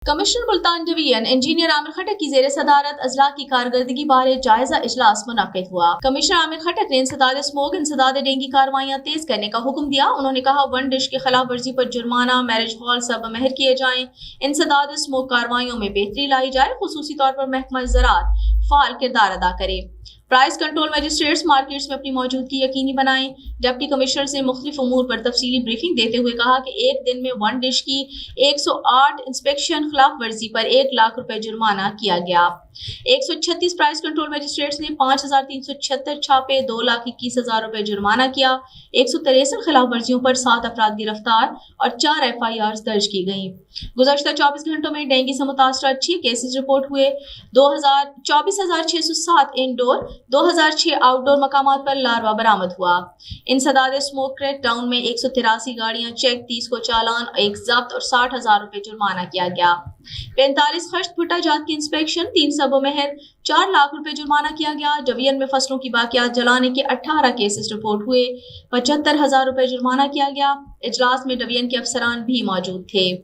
Commissioner Multan division engineer Aamir Khattak की जेर सदारत अजला की कारकर्दगी बारे जायजा इजलास मुनक्किद हुआ। कमिश्नर आमिर खटक ने इंसदाद स्मोक इंसदाद डेंगू कार्रवाइयाँ तेज करने का हुक्म दिया। उन्होंने कहा वन डिश की खिलाफ वर्जी पर जुर्माना, मैरिज हॉल सब महर किए जाएं, इंसदाद स्मोक कार्रवाइयों में बेहतरी लाई जाए, खुसूसी तौर पर महकमा ज़राअत फाल किरदार अदा करे। प्राइस कंट्रोल मजिस्ट्रेट्स मार्केट्स में अपनी मौजूदगी यकीनी बनाएं। डिप्टी कमिश्नर से मुख्तलिफ उमूर पर तफसीली ब्रीफिंग देते हुए कहा कि एक दिन में वन डिश की 108 इंस्पेक्शन खिलाफ वर्जी पर 1 लाख रुपए जुर्माना किया गया। 136 प्राइस कंट्रोल मजिस्ट्रेट्स ने 5376 छापे, 2,21,000 रुपए जुर्माना किया। 163 खिलाफ वर्जियों पर 7 अफराद गिरफ्तार और 4 FIR दर्ज की गई। गुज़श्ता 24 घंटों में डेंगू से मुतासर 6 केसेस रिपोर्ट हुए। 24,607 इंडोर, 2006 आउटडोर मकामात पर लार्वा बरामद हुआ। इंसदाद स्मोक क्रैक डाउन में 183 गाड़ियां चेक, 30 को चालान, 1 जब्त और 60,000 रुपए जुर्माना किया गया। 45 खश्त भुट्टा जात की इंस्पेक्शन, 3 सबो महर, 4 लाख रुपए जुर्माना किया गया। डिवीजन में फसलों की बाकियात जलाने के 18 केसेस रिपोर्ट हुए, 75,000 रुपए जुर्माना किया गया। इजलास में डिवीजन के अफसरान भी मौजूद थे।